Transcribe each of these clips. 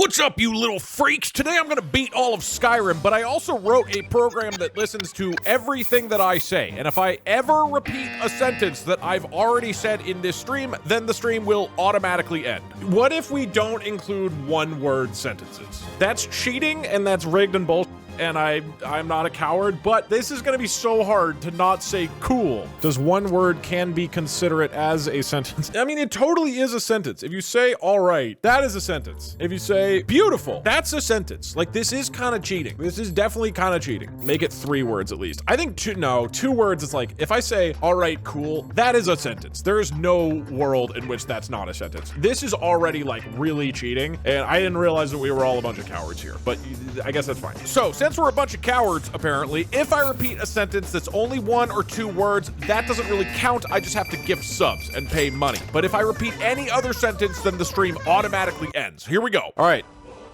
What's up, you little freaks? Today I'm gonna beat all of Skyrim, but I also wrote a program that listens to everything that I say. And if I ever repeat a sentence that I've already said in this stream, then the stream will automatically end. What if we don't include one-word sentences? That's cheating, and that's rigged and bullshit. And I'm not a coward, but this is gonna be so hard to not say cool. Does one word can be considerate as a sentence? I mean, it totally is a sentence. If you say all right, that is a sentence. If you say beautiful, that's a sentence. Like, this is kind of cheating. This is definitely kind of cheating. Make it 3 words at least. I think 2 words, it's like, if I say all right, cool, that is a sentence. There is no world in which that's not a sentence. This is already like really cheating, and I didn't realize that we were all a bunch of cowards here, but I guess that's fine. So, since we're a bunch of cowards, apparently, if I repeat a sentence that's only 1 or 2 words, that doesn't really count. I just have to gift subs and pay money. But if I repeat any other sentence, then the stream automatically ends. Here we go. All right.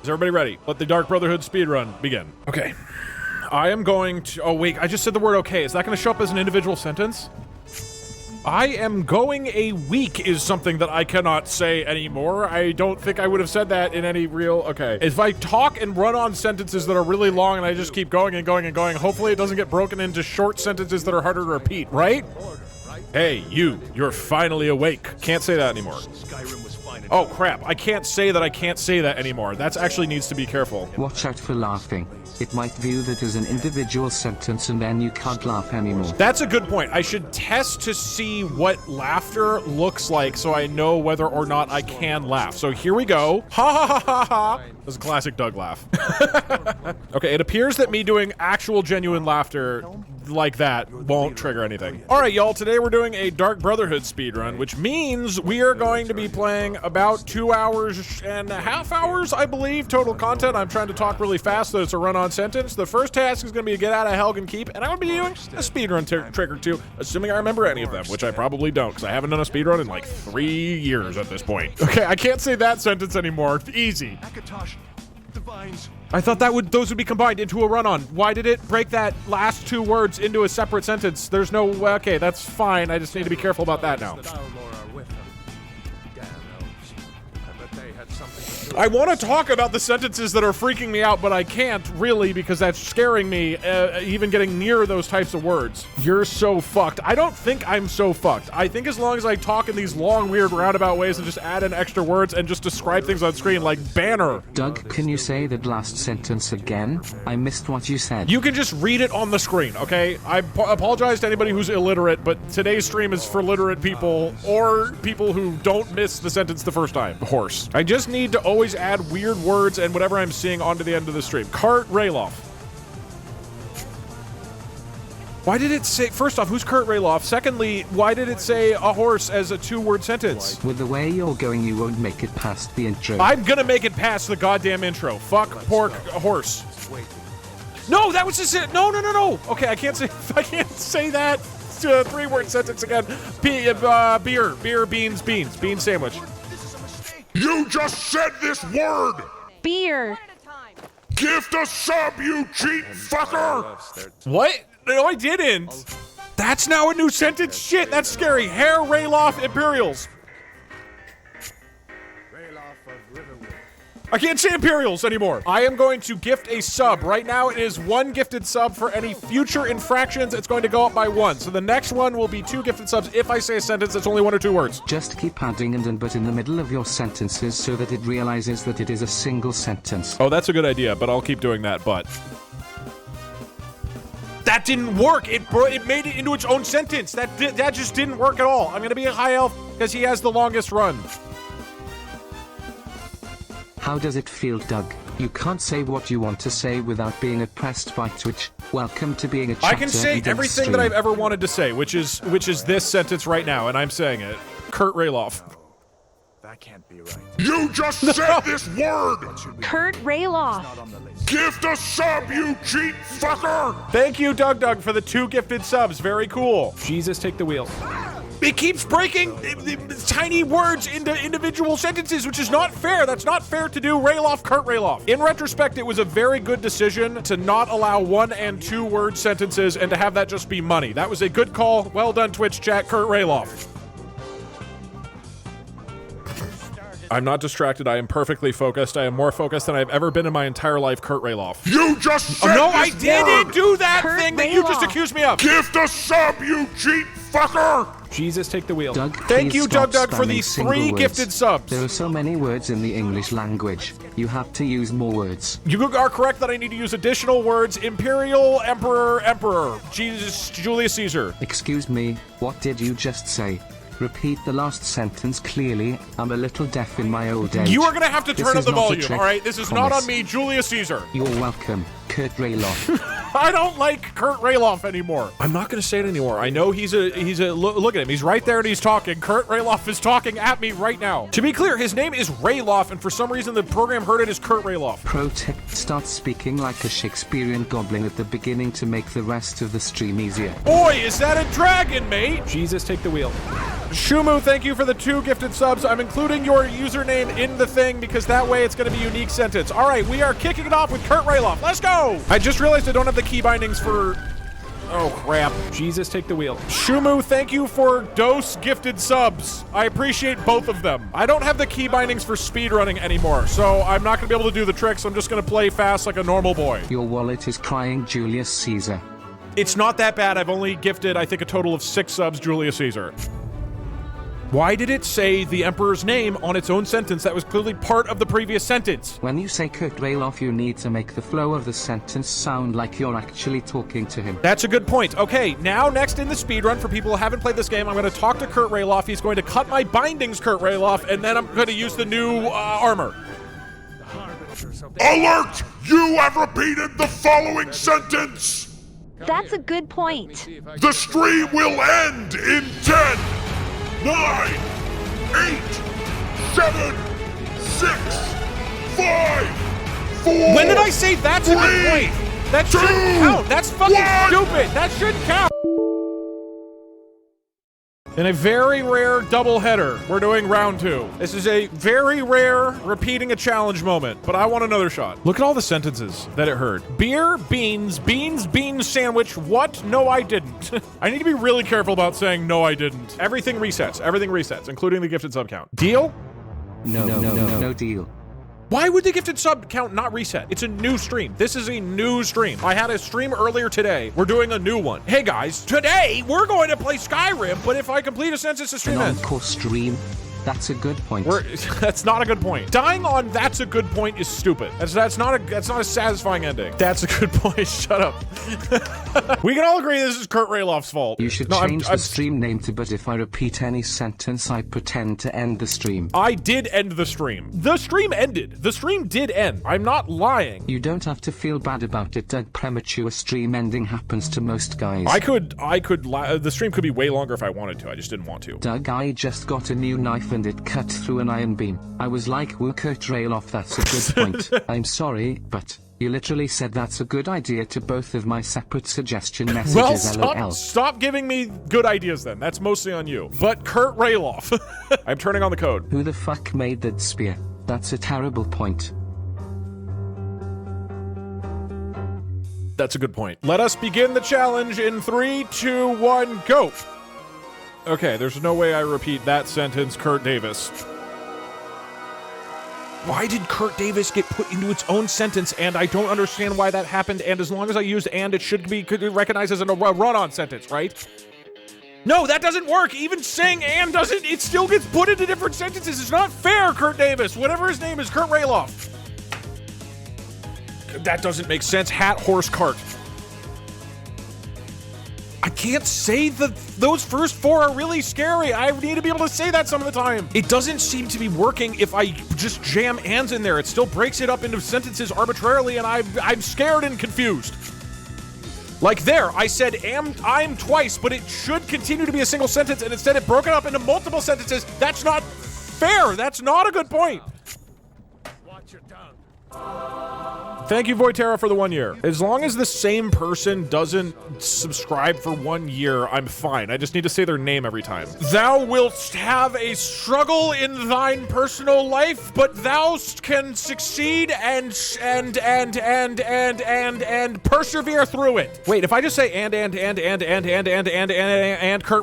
Is everybody ready? Let the Dark Brotherhood speedrun begin. Okay. I am going to... Oh, wait. I just said the word okay. Is that going to show up as an individual sentence? I am going a week is something that I cannot say anymore. I don't think I would have said that in any real... Okay. If I talk and run on sentences that are really long and I just keep going and going and going, hopefully it doesn't get broken into short sentences that are harder to repeat, right? Hey, you're finally awake. Can't say that anymore. Oh, crap. I can't say that I can't say that anymore. That actually needs to be careful. Watch out for laughing. It might view that as an individual sentence and then you can't laugh anymore. That's a good point. I should test to see what laughter looks like so I know whether or not I can laugh. So here we go. Ha ha ha ha ha. That's a classic Doug laugh. Okay, it appears that me doing actual genuine laughter like that won't trigger anything. All right, y'all, today we're doing a Dark Brotherhood speedrun, which means we are going to be playing about 2 hours and a half hours, I believe, total content. I'm trying to talk really fast so it's a run-on sentence. The first task is going to be to get out of Helgen Keep, and I'm going to be doing a speedrun trick or two, assuming I remember any of them, which I probably don't, because I haven't done a speedrun in like 3 years at this point. Okay, I can't say that sentence anymore. Easy. I thought those would be combined into a run-on. Why did it break that last 2 words into a separate sentence? There's no... Okay, that's fine. I just need to be careful about that now. I want to talk about the sentences that are freaking me out, but I can't really because that's scaring me, even getting near those types of words. You're so fucked. I don't think I'm so fucked. I think as long as I talk in these long, weird, roundabout ways and just add in extra words and just describe things on screen like banner. Doug, can you say that last sentence again? I missed what you said. You can just read it on the screen, okay? I apologize to anybody who's illiterate, but today's stream is for literate people or people who don't miss the sentence the first time. Horse. I just need to always add weird words and whatever I'm seeing onto the end of the stream. Kurt Rayloff. Why did it say... First off, who's Kurt Rayloff? Secondly, why did it say a horse as a 2-word sentence? With the way you're going, you won't make it past the intro. I'm gonna make it past the goddamn intro. Fuck, pork, a horse. No, that was just it. No. Okay, I can't say that 3-word sentence again. Beer, beans, bean sandwich. You just said this word! Beer. Gift a sub, you cheap fucker! What? No, I didn't. That's now a new sentence? Shit, that's scary. Hair Rayloff Imperials. I can't say Imperials anymore. I am going to gift a sub. Right now, it is 1 gifted sub for any future infractions. It's going to go up by 1. So the next one will be 2 gifted subs if I say a sentence that's only 1 or 2 words. Just keep adding and but in the middle of your sentences so that it realizes that it is a single sentence. Oh, that's a good idea, but I'll keep doing that, but... That didn't work. It made it into its own sentence. That just didn't work at all. I'm going to be a high elf because he has the longest run. How does it feel, Doug? You can't say what you want to say without being oppressed by Twitch. Welcome to being a chatter. I can say everything that I've ever wanted to say, which is this sentence right now, and I'm saying it. Kurt Rayloff. That can't be right. You just said this word! Kurt Rayloff. Gift a sub, you cheap fucker! Thank you, DougDougDoug, for the 2 gifted subs. Very cool. Jesus, take the wheel. It keeps breaking tiny words into individual sentences, which is not fair. That's not fair to do. Rayloff, Kurt Rayloff. In retrospect, it was a very good decision to not allow 1 and 2 word sentences and to have that just be money. That was a good call. Well done, Twitch chat, Kurt Rayloff. I'm not distracted. I am perfectly focused. I am more focused than I've ever been in my entire life, Kurt Rayloff. You just said no, I this didn't word. do that Kurt thing that you just Rayloff. accused me of. Gift a sub, you cheap fucker! Jesus, take the wheel. Doug, Thank please you, stop DougDoug, for the spamming single 3 words. gifted subs. There are so many words in the English language. You have to use more words. You are correct that I need to use additional words. Imperial, Emperor, Emperor. Jesus, Julius Caesar. Excuse me, what did you just say? Repeat the last sentence clearly. I'm a little deaf in my old age. You are going to have to This turn up is the not a volume, trick. all right? This is not Promise. on me, Julius Caesar. You're welcome, Kurt Rayloff. I don't like Kurt Rayloff anymore. I'm not going to say it anymore. I know he's a look at him. He's right there and he's talking. Kurt Rayloff is talking at me right now. To be clear, his name is Rayloff, and for some reason the program heard it as Kurt Rayloff. Pro tip, start speaking like a Shakespearean goblin at the beginning to make the rest of the stream easier. Boy, is that a dragon, mate? Jesus, take the wheel. Shumu, thank you for the 2 gifted subs. I'm including your username in the thing because that way it's going to be a unique sentence. All right, we are kicking it off with Kurt Rayloff. Let's go. I just realized I don't have the key bindings for... Oh, crap. Jesus, take the wheel. Shumu, thank you for dose gifted subs. I appreciate both of them. I don't have the key bindings for speedrunning anymore, so I'm not going to be able to do the tricks. I'm just going to play fast like a normal boy. Your wallet is crying, Julius Caesar. It's not that bad. I've only gifted, I think, a total of 6 subs, Julius Caesar. Why did it say the Emperor's name on its own sentence that was clearly part of the previous sentence? When you say Kurt Rayloff, you need to make the flow of the sentence sound like you're actually talking to him. That's a good point. Okay, now next in the speedrun, for people who haven't played this game, I'm going to talk to Kurt Rayloff. He's going to cut my bindings, Kurt Rayloff, and then I'm going to use the new armor. Alert! You have repeated the following sentence! That's a good point. The stream will end in 10, 9, 8, 7, 6, 5, 4. When did I say that's a good point? That shouldn't count. That's fucking stupid. That shouldn't count. In a very rare doubleheader, we're doing round 2. This is a very rare repeating a challenge moment, but I want another shot. Look at all the sentences that it heard. Beer, beans, beans, beans, sandwich, what? No, I didn't. I need to be really careful about saying no, I didn't. Everything resets, including the gifted sub count. Deal? No deal. Why would the gifted sub count not reset? It's a new stream. This is a new stream. I had a stream earlier today. We're doing a new one. Hey guys, today we're going to play Skyrim, but if I complete a sentence, the stream An ends. encore stream? That's a good point. That's not a good point. Dying on that's a good point is stupid. That's not a satisfying ending. That's a good point. Shut up. We can all agree this is Kurt Rayloff's fault. You should change the stream name to "But if I repeat any sentence, I pretend to end the stream." I did end the stream. The stream ended. The stream did end. I'm not lying. You don't have to feel bad about it, Doug. Premature stream ending happens to most guys. The stream could be way longer if I wanted to. I just didn't want to. Doug, I just got a new knife and it cut through an iron beam. I was like, woo, Kurt Rayloff, that's a good point. I'm sorry, but you literally said that's a good idea to both of my separate suggestion messages. Well, stop giving me good ideas then. That's mostly on you. But Kurt Rayloff. I'm turning on the code. Who the fuck made that spear? That's a terrible point. That's a good point. Let us begin the challenge in 3, 2, 1, go. Okay, there's no way I repeat that sentence, Kurt Davis. Why did Kurt Davis get put into its own sentence, and I don't understand why that happened, and as long as I used "and," it should be recognized as a run-on sentence, right? No, that doesn't work! Even saying "and" doesn't, it still gets put into different sentences. It's not fair, Kurt Davis! Whatever his name is, Kurt Rayloff. That doesn't make sense. Hat, horse, cart. I can't say those first 4 are really scary. I need to be able to say that some of the time. It doesn't seem to be working if I just jam "ands" in there. It still breaks it up into sentences arbitrarily, and I'm scared and confused. Like there, I said I'm twice, but it should continue to be a single sentence, and instead it broke it up into multiple sentences. That's not fair. That's not a good point. Watch your tongue. Thank you, Voitera, for the 1 year. As long as the same person doesn't subscribe for 1 year, I'm fine. I just need to say their name every time. Thou wilt have a struggle in thine personal life, but thou can succeed and persevere through it. Wait, if I just say and Kurt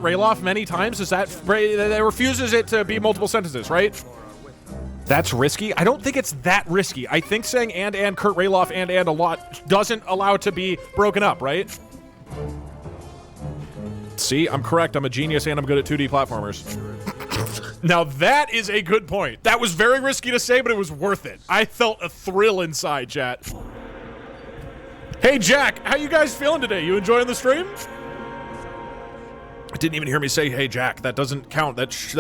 Rayloff many times, is that refuses it to be multiple sentences, right? That's risky? I don't think it's that risky. I think saying and Kurt Rayloff and a lot doesn't allow it to be broken up, right? See, I'm correct. I'm a genius and I'm good at 2D platformers. Now that is a good point. That was very risky to say, but it was worth it. I felt a thrill inside, chat. Hey, Jack, how you guys feeling today? You enjoying the stream? Didn't even hear me say, hey, Jack. That doesn't count. That's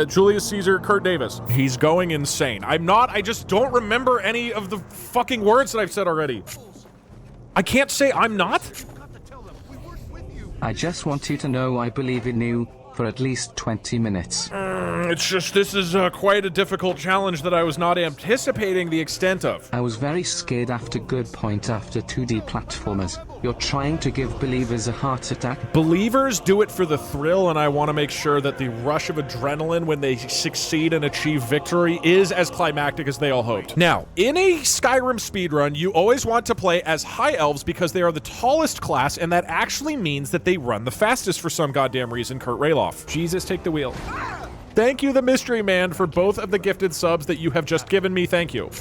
Julius Caesar, Kurt Davis. He's going insane. I'm not. I just don't remember any of the fucking words that I've said already. I can't say I'm not. I just want you to know I believe in you for at least 20 minutes. It's just, this is quite a difficult challenge that I was not anticipating the extent of. I was very scared after good point after 2D platformers. You're trying to give believers a heart attack? Believers do it for the thrill, and I want to make sure that the rush of adrenaline when they succeed and achieve victory is as climactic as they all hoped. Now, in a Skyrim speedrun, you always want to play as High Elves because they are the tallest class, and that actually means that they run the fastest for some goddamn reason, Kurt Rayloff. Jesus, take the wheel. Thank you, the Mystery Man, for both of the gifted subs that you have just given me. Thank you.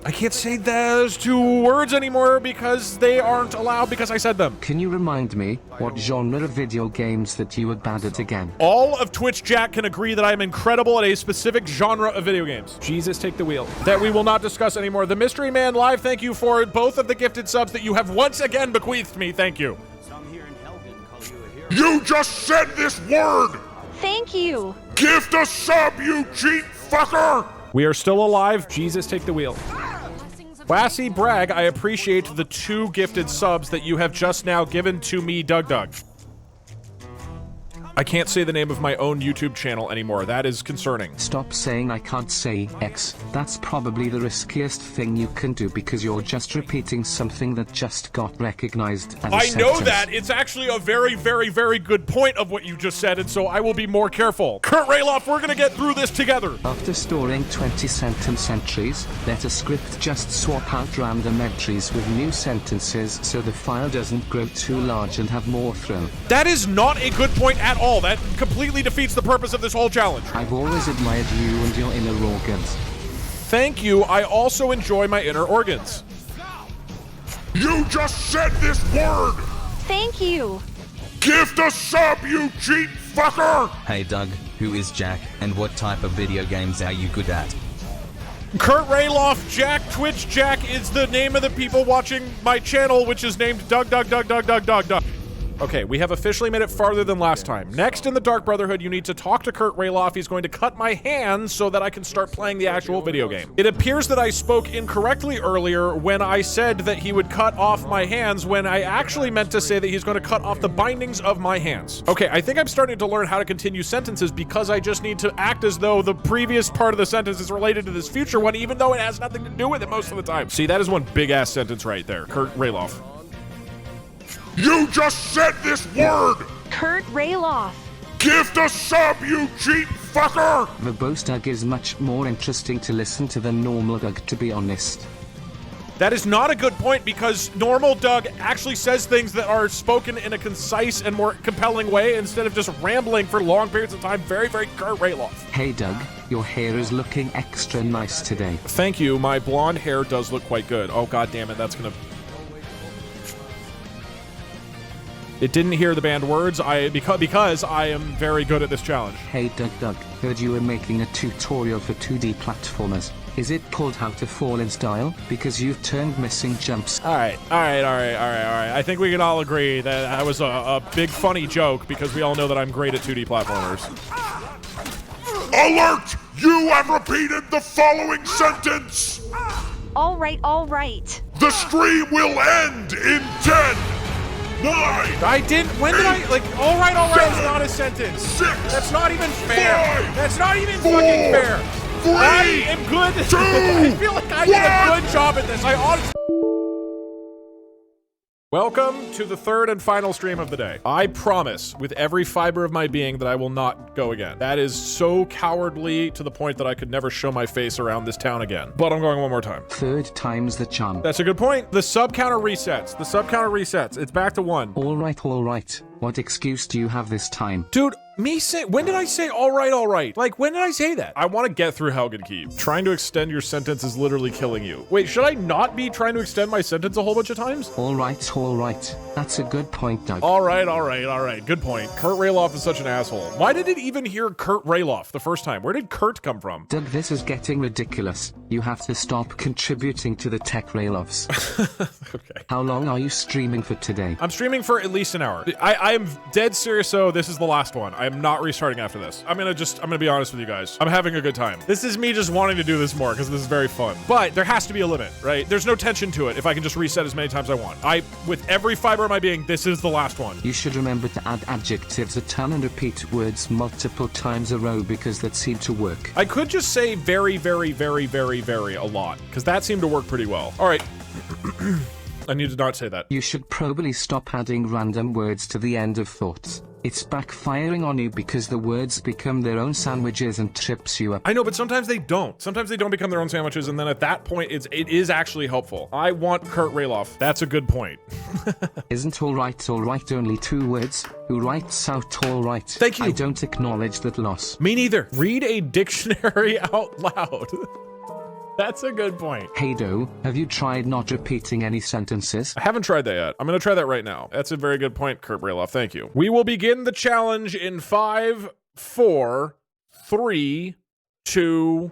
I can't say those two words anymore because they aren't allowed because I said them. Can you remind me what genre of video games that you were bad at again? All of Twitch Jack can agree that I am incredible at a specific genre of video games. Jesus, take the wheel. That we will not discuss anymore. The Mystery Man Live, thank you for both of the gifted subs that you have once again bequeathed me. Thank you. You just said this word! Thank you. Gift a sub, you cheap fucker! We are still alive. Jesus, take the wheel. Wassy Bragg, I appreciate the 2 gifted subs that you have just now given to me, DougDoug. I can't say the name of my own YouTube channel anymore. That is concerning. Stop saying I can't say X. That's probably the riskiest thing you can do because you're just repeating something that just got recognized as a I know sentence. that. It's actually a very, very, very good point of what you just said, and so I will be more careful. Kurt Rayloff, we're gonna get through this together. After storing 20 sentence entries, let a script just swap out random entries with new sentences so the file doesn't grow too large and have more throw. That is not a good point at all. That completely defeats the purpose of this whole challenge. I've always admired you and your inner organs. Thank you. I also enjoy my inner organs. You just said this word! Thank you. Gift a sub, you cheap fucker! Hey Doug, who is Jack, and what type of video games are you good at? Kurt Rayloff, Jack, Twitch Jack is the name of the people watching my channel, which is named DougDougDoug. Okay, we have officially made it farther than last time. Next in the Dark Brotherhood, you need to talk to Kurt Rayloff. He's going to cut my hands so that I can start playing the actual video game. It appears that I spoke incorrectly earlier when I said that he would cut off my hands when I actually meant to say that he's going to cut off the bindings of my hands. Okay, I think I'm starting to learn how to continue sentences because I just need to act as though the previous part of the sentence is related to this future one, even though it has nothing to do with it most of the time. See, that is one big-ass sentence right there. Kurt Rayloff. You just said this word! Kurt Rayloff. Gift a sub, you cheap fucker! Verbose Doug is much more interesting to listen to than normal Doug, to be honest. That is not a good point because normal Doug actually says things that are spoken in a concise and more compelling way instead of just rambling for long periods of time. Very, very Kurt Rayloff. Hey Doug, your hair is looking extra nice today. Thank you. My blonde hair does look quite good. Oh, god damn it. That's gonna... It didn't hear the banned words because I am very good at this challenge. Hey DougDoug, heard you were making a tutorial for 2D platformers. Is it called How to Fall in Style? Because you've turned missing jumps. All right. I think we can all agree that was a big funny joke because we all know that I'm great at 2D platformers. Alert! You have repeated the following sentence! All right. The stream will end in 10, 9, I didn't. When did I like? All right is not a sentence. 6, That's not even fair. 5, That's not even 4, fucking fair. 3, I am good. 2, I feel like I did a good job at this. I honestly. Welcome to the third and final stream of the day. I promise with every fiber of my being that I will not go again. That is so cowardly to the point that I could never show my face around this town again. But I'm going one more time. Third time's the charm. That's a good point. The sub counter resets. It's back to 1. All right. What excuse do you have this time? Dude, when did I say all right? Like, when did I say that? I want to get through Helgen Keep. Trying to extend your sentence is literally killing you. Wait, should I not be trying to extend my sentence a whole bunch of times? All right. That's a good point, Doug. All right. Good point. Kurt Rayloff is such an asshole. Why did it even hear Kurt Rayloff the first time? Where did Kurt come from? Doug, this is getting ridiculous. You have to stop contributing to the tech Rayloffs. Okay. How long are you streaming for today? I'm streaming for at least an hour. I am dead serious, so this is the last one. I am not restarting after this. I'm gonna be honest with you guys. I'm having a good time. This is me just wanting to do this more because this is very fun. But there has to be a limit, right? There's no tension to it if I can just reset as many times as I want. With every fiber of my being, this is the last one. You should remember to add adjectives a ton and repeat words multiple times a row because that seemed to work. I could just say very a lot because that seemed to work pretty well. All right. I need to not say that. You should probably stop adding random words to the end of thoughts. It's backfiring on you because the words become their own sandwiches and trips you up. I know, but sometimes they don't. Sometimes they don't become their own sandwiches, and then at that point, it is actually helpful. I want Kurt Rayloff. That's a good point. Isn't all right only 2 words? Who writes out all right? Thank you. I don't acknowledge that loss. Me neither. Read a dictionary out loud. That's a good point. Hey Do, have you tried not repeating any sentences? I haven't tried that yet. I'm gonna try that right now. That's a very good point, Kurt Rayloff. Thank you. We will begin the challenge in 5, 4, 3, 2,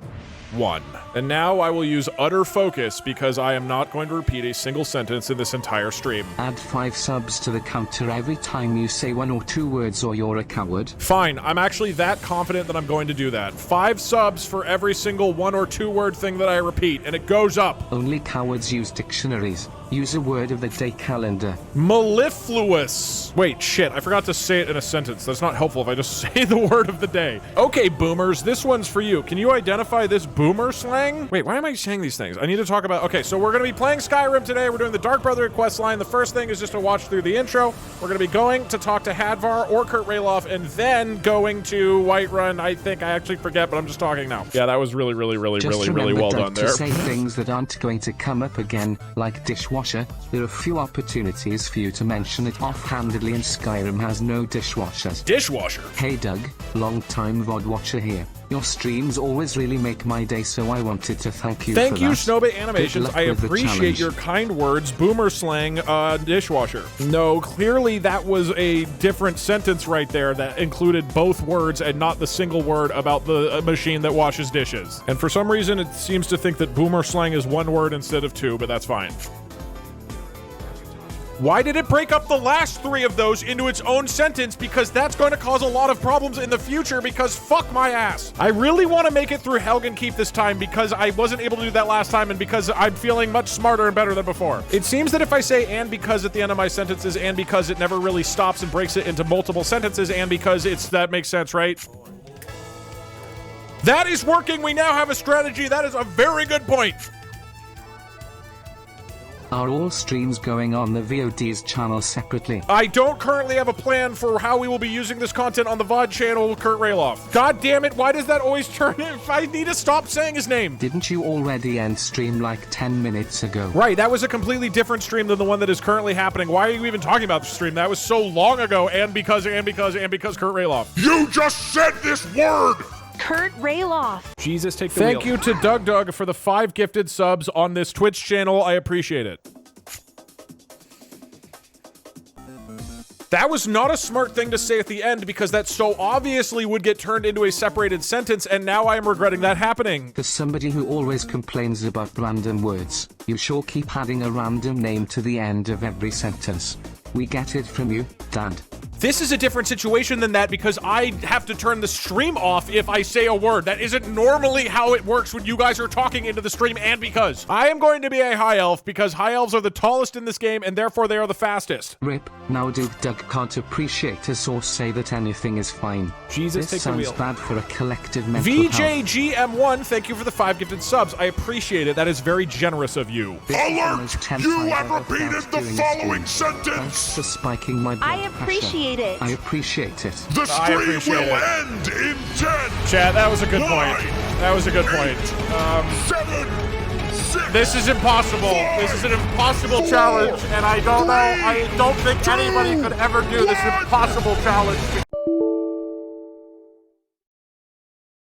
1. And now I will use utter focus because I am not going to repeat a single sentence in this entire stream. Add 5 subs to the counter every time you say 1 or 2 words or you're a coward. Fine, I'm actually that confident that I'm going to do that. 5 subs for every single 1 or 2 word thing that I repeat, and it goes up. Only cowards use dictionaries. Use a word of the day calendar. Mellifluous. Wait, shit, I forgot to say it in a sentence. That's not helpful if I just say the word of the day. Okay, boomers, this one's for you. Can you identify this boomer slang? Wait, why am I saying these things? I need to talk about... Okay, so we're going to be playing Skyrim today. We're doing the Dark Brotherhood quest line. The first thing is just to watch through the intro. We're going to be going to talk to Hadvar or Kurt Rayloff, and then going to Whiterun. I think I actually forget, but I'm just talking now. Yeah, that was really well done there. Just remember to say things that aren't going to come up again, like dishwasher. There are few opportunities for you to mention it offhandedly, and Skyrim has no dishwashers. Dishwasher? Hey Doug, long-time VOD watcher here. Your streams always really make my day, so I wanted to thank you for that. Thank you, Snowbit Animations. I appreciate your kind words. Boomer slang, dishwasher. No, clearly that was a different sentence right there that included both words and not the single word about the machine that washes dishes. And for some reason, it seems to think that boomer slang is 1 word instead of 2, but that's fine. Why did it break up the last 3 of those into its own sentence? Because that's going to cause a lot of problems in the future, because fuck my ass. I really want to make it through Helgen Keep this time because I wasn't able to do that last time, and because I'm feeling much smarter and better than before. It seems that if I say and because at the end of my sentences, and because it never really stops and breaks it into multiple sentences, and because that makes sense, right? That is working. We now have a strategy. That is a very good point. Are all streams going on the VOD's channel separately? I don't currently have a plan for how we will be using this content on the VOD channel, Kurt Rayloff. God damn it, why does that always turn in? I need to stop saying his name. Didn't you already end stream like 10 minutes ago? Right, that was a completely different stream than the one that is currently happening. Why are you even talking about the stream? That was so long ago, and because Kurt Rayloff. You just said this word! Kurt Rayloff. Jesus, take the wheel. Thank you to DougDougDoug for the 5 gifted subs on this Twitch channel. I appreciate it. That was not a smart thing to say at the end because that so obviously would get turned into a separated sentence, and now I am regretting that happening. As somebody who always complains about random words, you sure keep adding a random name to the end of every sentence. We get it from you, Dad. This is a different situation than that because I have to turn the stream off if I say a word. That isn't normally how it works when you guys are talking into the stream, and because I am going to be a high elf because high elves are the tallest in this game and therefore they are the fastest. Rip, now DougDoug can't appreciate us or say that anything is fine. Jesus, this take the wheel. sounds bad for a collective mental health. VJGM1, thank you for the 5 gifted subs. I appreciate it. That is very generous of you. Alert! You have repeated the following sentence! For spiking my blood I appreciate it. I appreciate it. The stream will end in 10. Chad, that was a good point. That was a good point. 7, This is impossible. This is an impossible challenge, and I don't think anybody could ever do this impossible challenge.